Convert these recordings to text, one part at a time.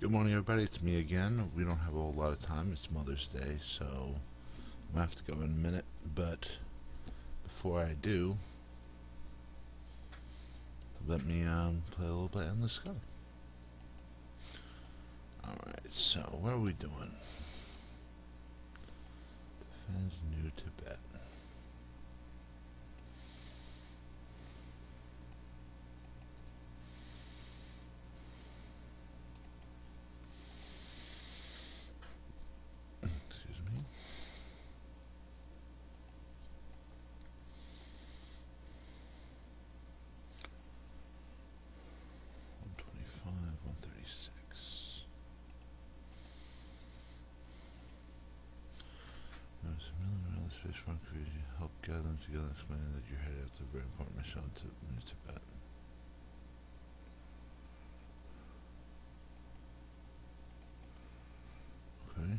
Good morning, everybody. It's me again. We don't have a whole lot of time. It's Mother's Day, so I'm gonna have to go in a minute. But before I do, let me play a little bit Endless Sky. Alright, so what are we doing? Defends New Tibet. Excuse me. $125, $136. There's a million around the space front creature. Help gather them together and explain that you're headed after a very important mission to New Tibet. Okay.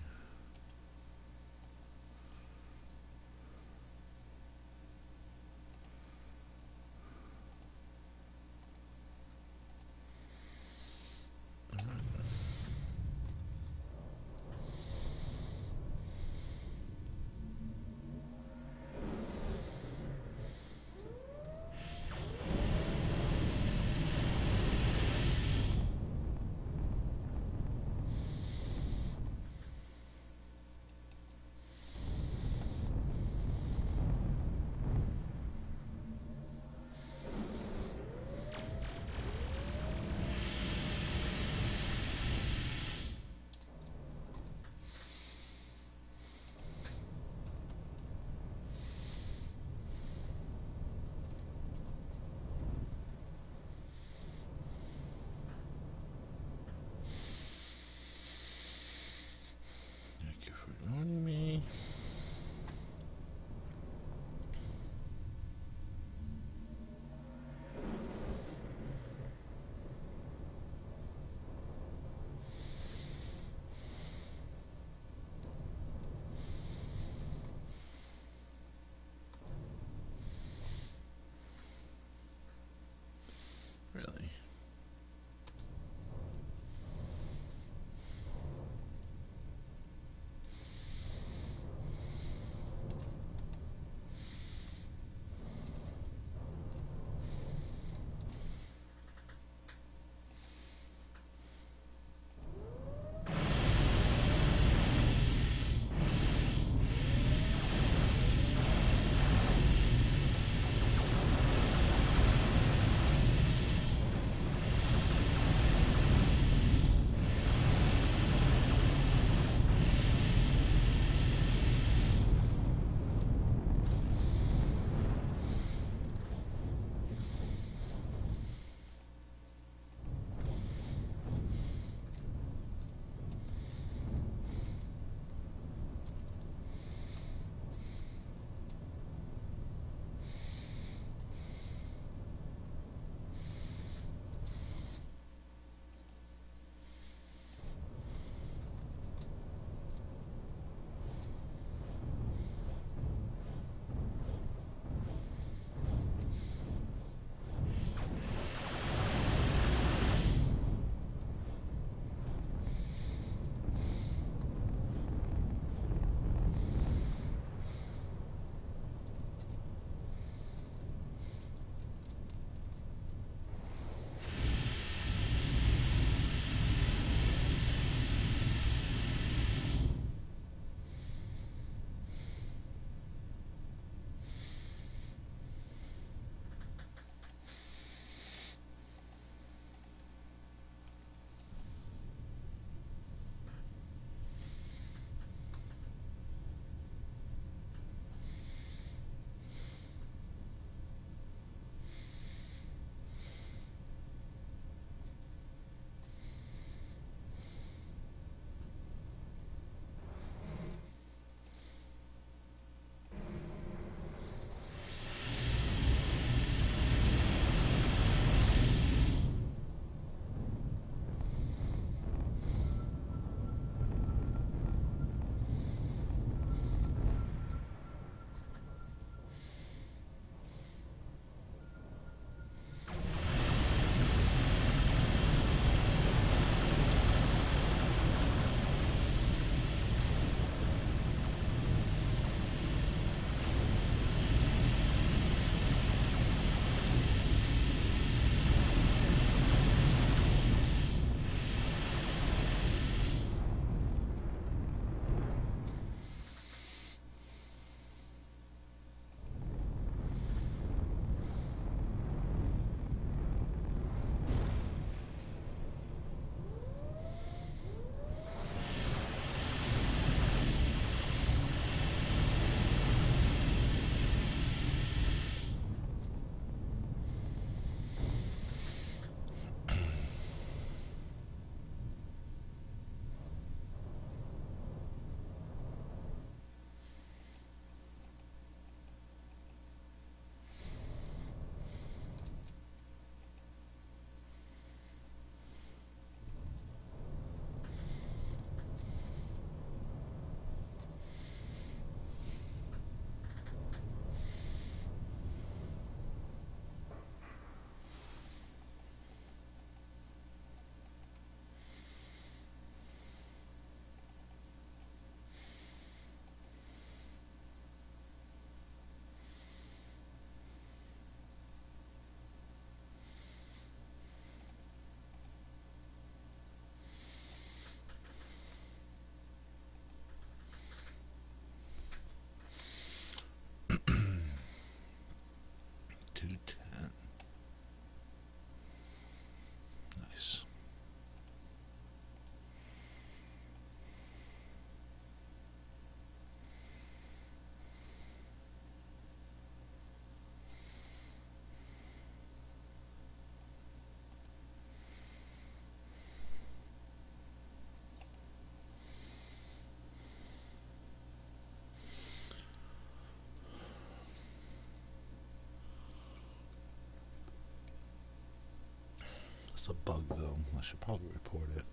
a bug though. I should probably report it.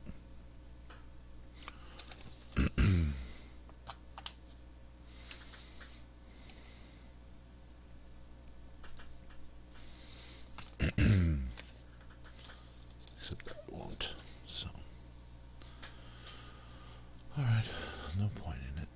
Except that it won't. So, alright, no point in it.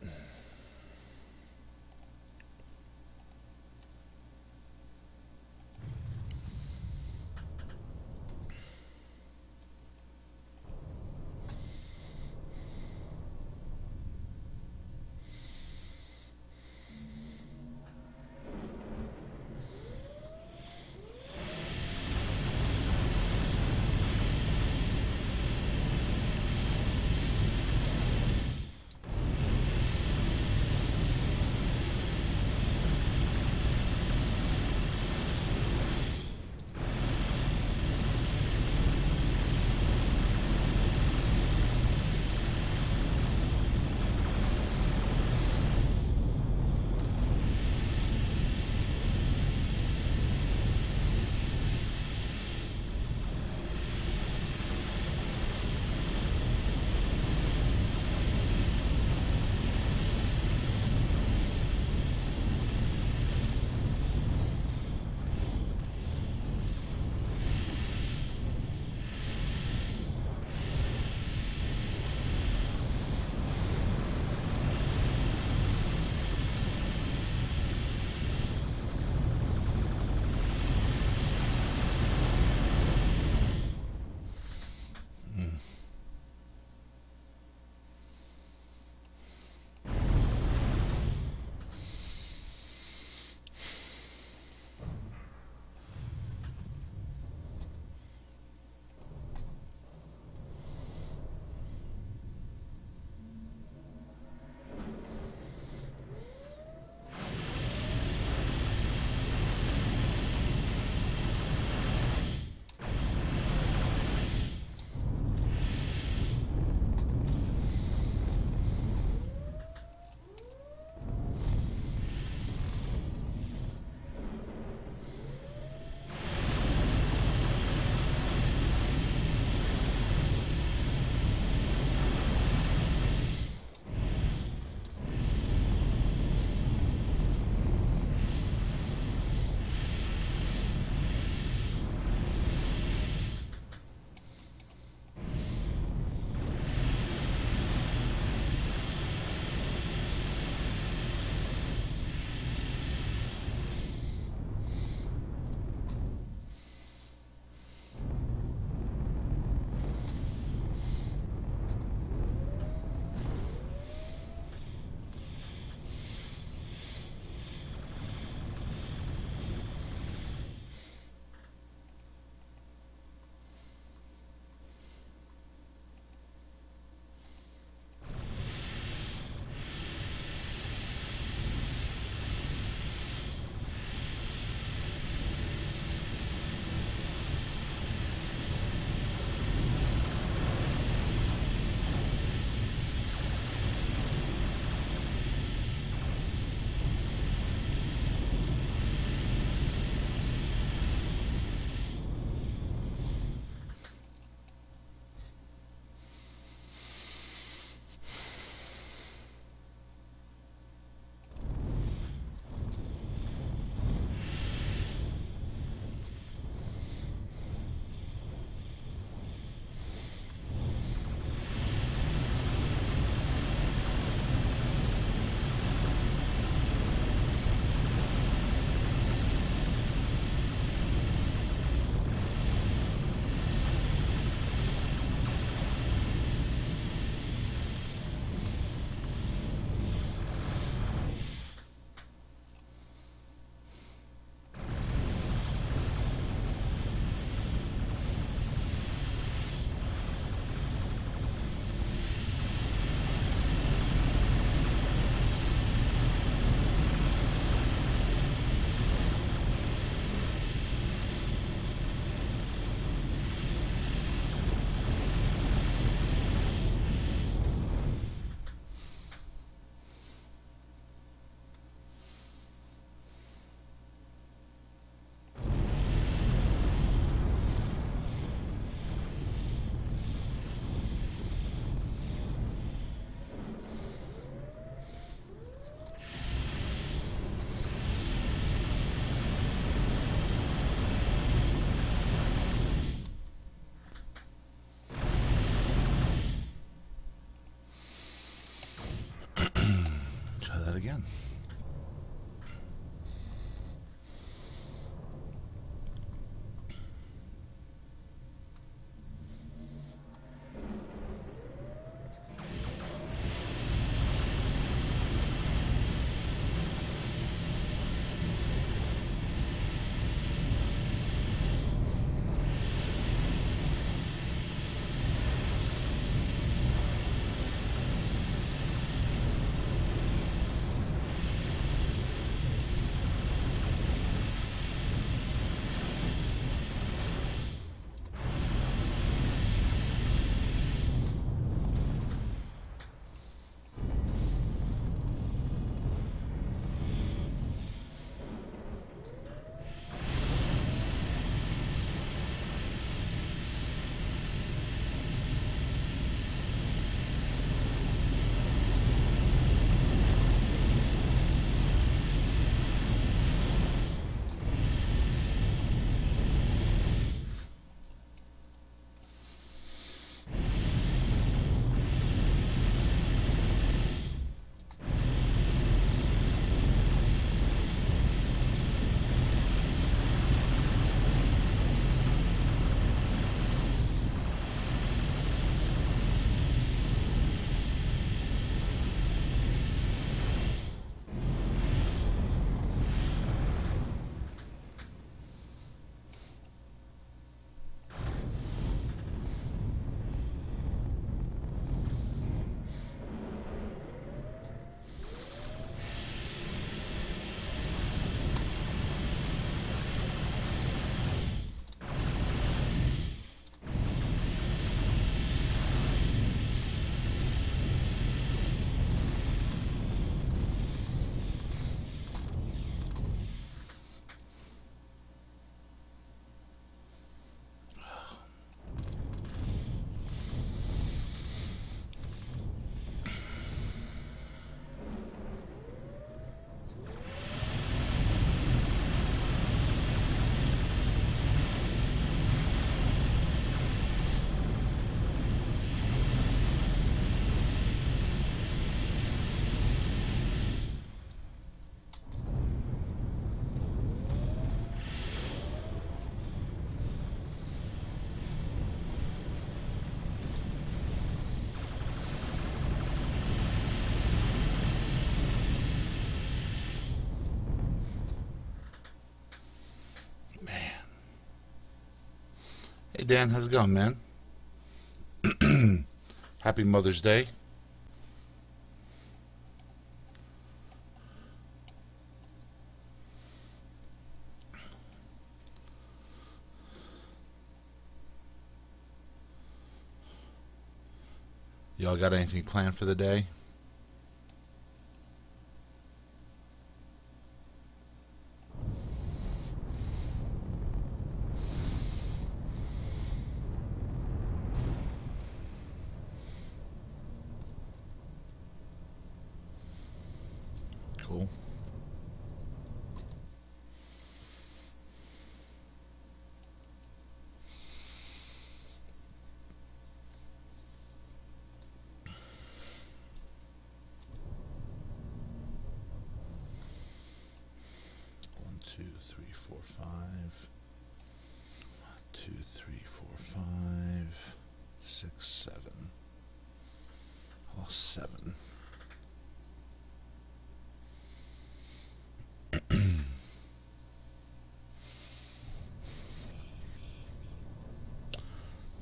again. Hey Dan, how's it going, man? Happy Mother's Day. Y'all got anything planned for the day? Cool. One, two, three, four, five. 2, 3, 4, 5, 6, 7. I lost 7. You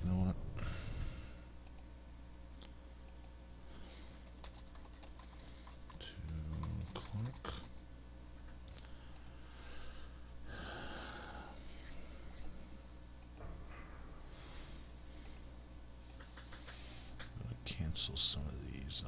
know what? To Clark. Cancel some of these.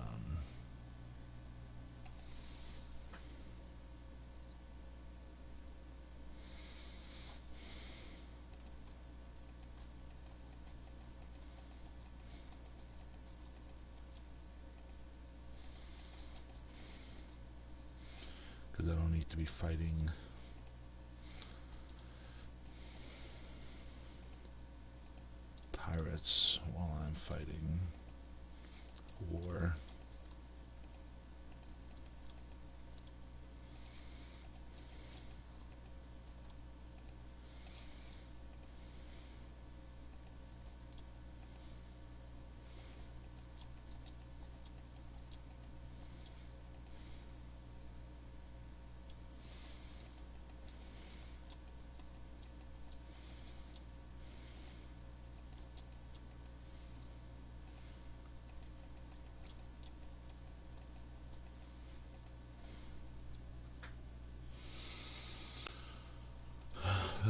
Because I don't need to be fighting pirates while I'm fighting war.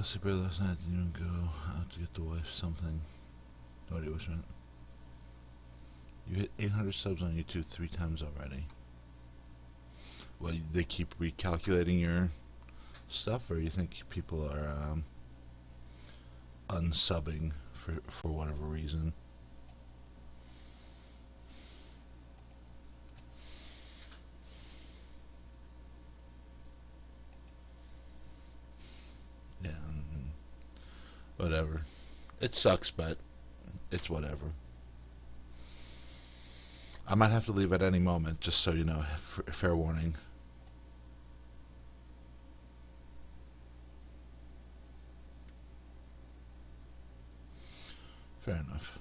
fell asleep early last night. Didn't even go out to get the wife something. No idea what's right. You hit 800 subs on YouTube 3 times already. Well, they keep recalculating your stuff, or you think people are unsubbing for whatever reason? Yeah, whatever. It sucks, but it's whatever. I might have to leave at any moment, just so you know. Fair warning. Fair enough.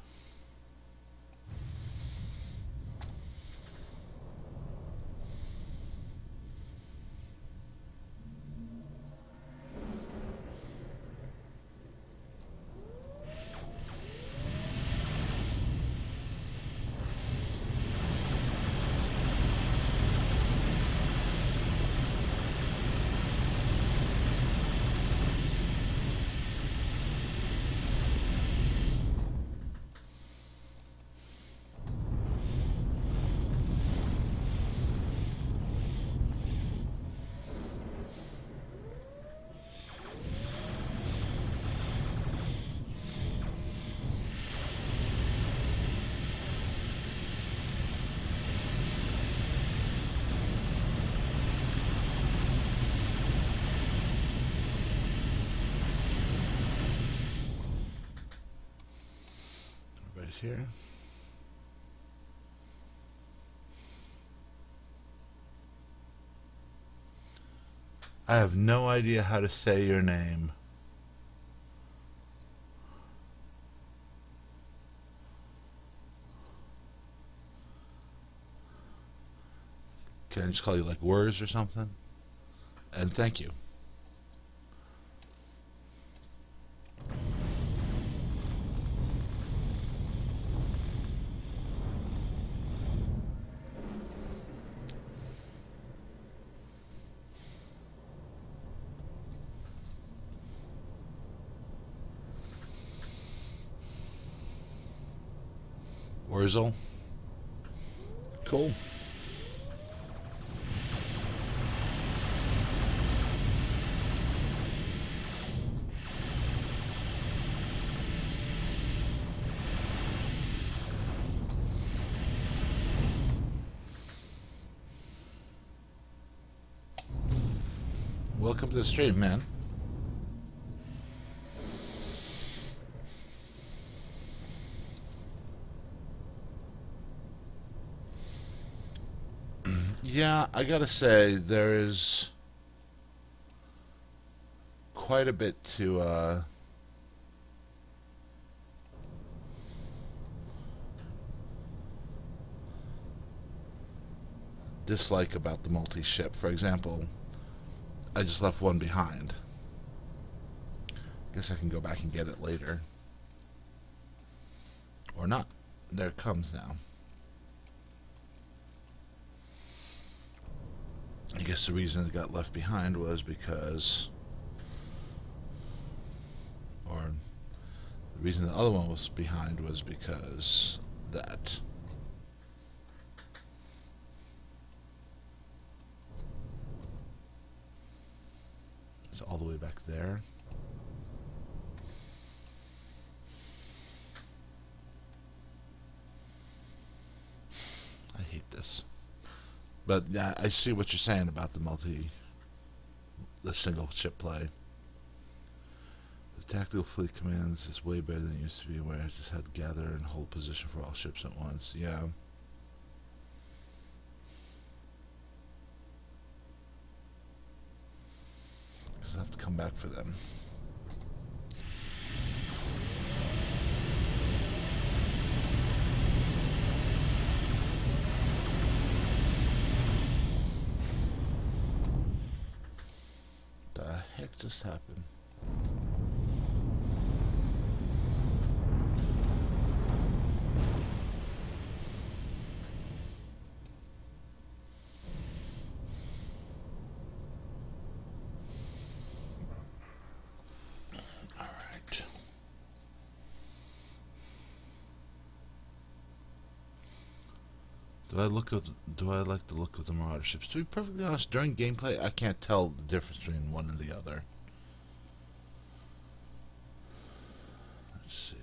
Right here. I have no idea how to say your name. Can I just call you like Wurs or something? And thank you. Wurzel. Cool. Welcome to the stream, man. Yeah, I gotta say, there is quite a bit to dislike about the multi-ship. For example, I just left one behind. Guess I can go back and get it later. Or not. There it comes now. I guess the reason it got left behind was because... Or the reason the other one was behind was because that... It's all the way back there. I hate this. But yeah, I see what you're saying about the single ship play. The tactical fleet commands is way better than it used to be, where I just had to gather and hold position for all ships at once. Yeah. Because I have to come back for them. The heck just happened? Do I like the look of the Marauder ships? To be perfectly honest, during gameplay, I can't tell the difference between one and the other. Let's see.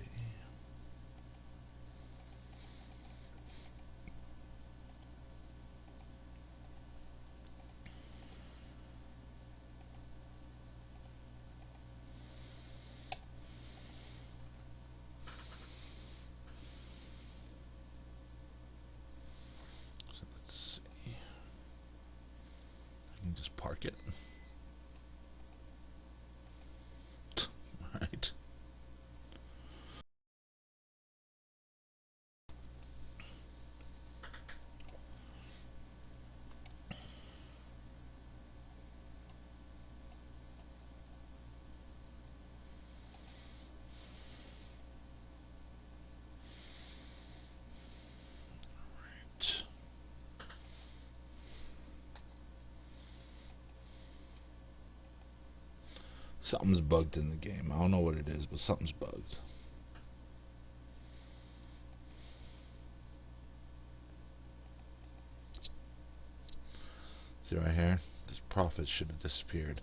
So let's see. I can just park it. Right. Something's bugged in the game. I don't know what it is, but something's bugged. See right here? This profit should have disappeared.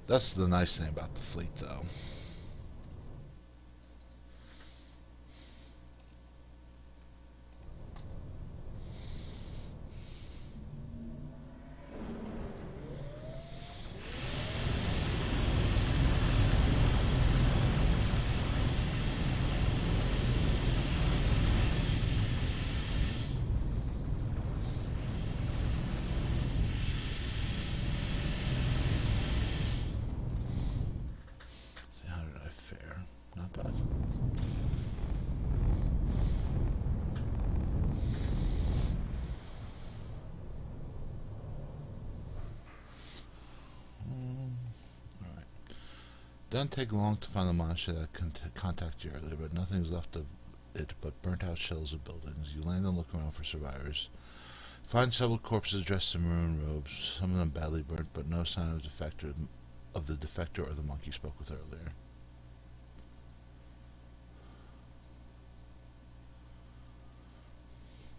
That's the nice thing about the fleet, though. See, how did I fare? Not bad. Alright. Doesn't take long to find the monster that contacted you earlier, but nothing's left of it but burnt out shells of buildings. You land and look around for survivors. Find several corpses dressed in maroon robes, some of them badly burnt, but no sign of the defector or the monk you spoke with earlier.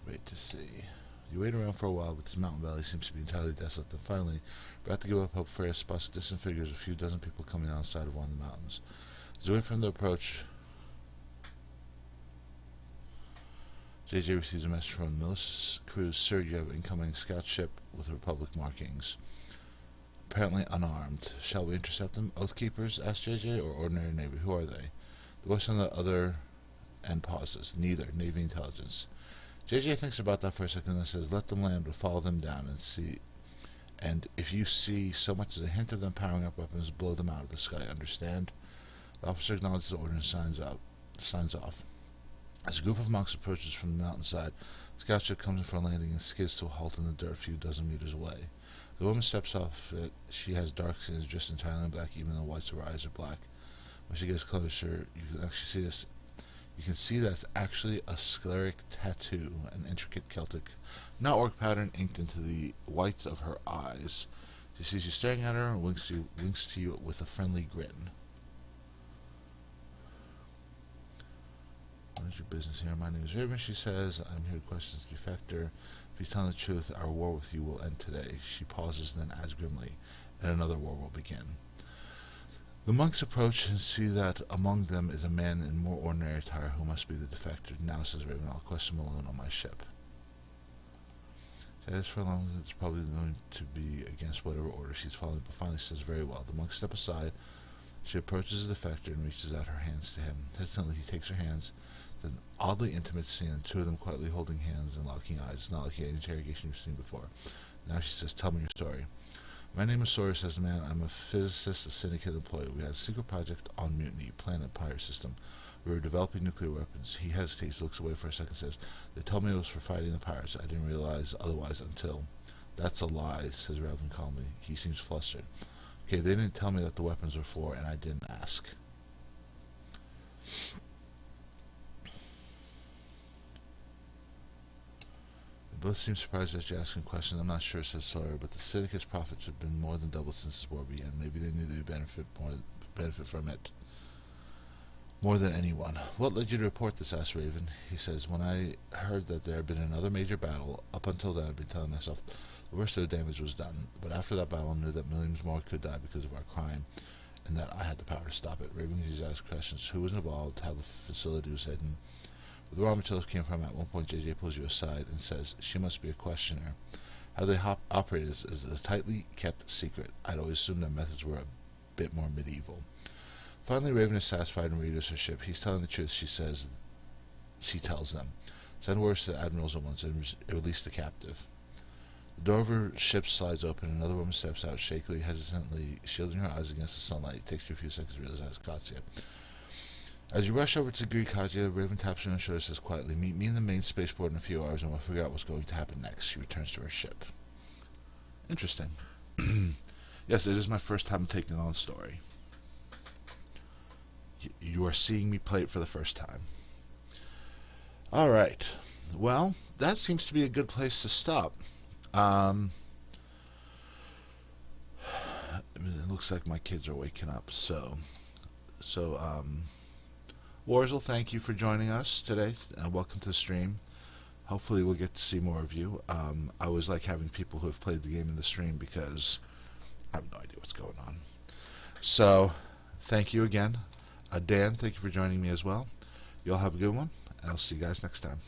Wait to see. You wait around for a while, but this mountain valley seems to be entirely desolate. Then finally, about to give up hope, Freya spots distant figures, a few dozen people coming down the side of one of the mountains. As you wait for them to approach, JJ receives a message from the Millis crew's Sir, you have an incoming scout ship with Republic markings. Apparently unarmed. Shall we intercept them? Oathkeepers? Asked JJ, or ordinary Navy? Who are they? The voice on the other end pauses. Neither. Navy intelligence. JJ thinks about that for a second and says, let them land, but follow them down and see. And if you see so much as a hint of them powering up weapons, blow them out of the sky. Understand? The officer acknowledges the order and signs off. As a group of monks approaches from the mountainside, the scout ship comes in for a landing and skids to a halt in the dirt a few dozen meters away. The woman steps off it. She has dark skin and is dressed entirely in black, even though the whites of her eyes are black. When she gets closer, you can actually see this. You can see that it's actually a scleric tattoo, an intricate Celtic, not orc pattern inked into the whites of her eyes. She sees you staring at her and winks to you with a friendly grin. What is your business here? My name is Raven, she says. I'm here to question this defector. If he's telling the truth, our war with you will end today. She pauses and then adds grimly, and another war will begin. The monks approach and see that among them is a man in more ordinary attire who must be the defector. Now, says Raven, I'll question him alone on my ship. She says for long it's probably going to be against whatever order she's following, but finally says, very well. The monks step aside. She approaches the defector and reaches out her hands to him. Hesitantly, he takes her hands. It's an oddly intimate scene, the two of them quietly holding hands and locking eyes. It's not like any interrogation you've seen before. Now she says, tell me your story. My name is Sawyer, says the man. I'm a physicist, a Syndicate employee. We had a secret project on Mutiny, planet pirate system. We were developing nuclear weapons. He hesitates, looks away for a second, says, "They told me it was for fighting the pirates. I didn't realize otherwise until..." "That's a lie," says Revan calmly. He seems flustered. "Okay, they didn't tell me that the weapons were for, and I didn't ask." They both seem surprised at you asking questions. "I'm not sure," says Sawyer, "but the Syndicate's profits have been more than doubled since this war began. Maybe they knew they would benefit from it more than anyone." "What led you to report this?" asked Raven. He says, "When I heard that there had been another major battle, up until then I'd been telling myself the worst of the damage was done. But after that battle I knew that millions more could die because of our crime, and that I had the power to stop it." Raven continues to ask questions. Who was involved? How the facility was hidden? Where the raw materials came from? At one point JJ pulls you aside and says, "She must be a questioner." How they operated is a tightly kept secret. I'd always assumed their methods were a bit more medieval. Finally, Raven is satisfied and reaches her ship. He's telling the truth, she says. She tells them. "Send words to the admirals at once and release the captive." The door of her ship slides open and another woman steps out, shakily, hesitantly, shielding her eyes against the sunlight. It takes you a few seconds to realize that it's Katya. As you rush over to greet Katya, Raven taps her on the shoulder and says quietly, "Meet me in the main spaceport in a few hours and we'll figure out what's going to happen next." She returns to her ship. Interesting. Yes, it is my first time taking on the story. You are seeing me play it for the first time. Alright. Well, that seems to be a good place to stop. It looks like my kids are waking up, so Warzel, thank you for joining us today, and welcome to the stream. Hopefully we'll get to see more of you. I always like having people who have played the game in the stream because I have no idea what's going on. So, thank you again. Dan, thank you for joining me as well. You all have a good one, and I'll see you guys next time.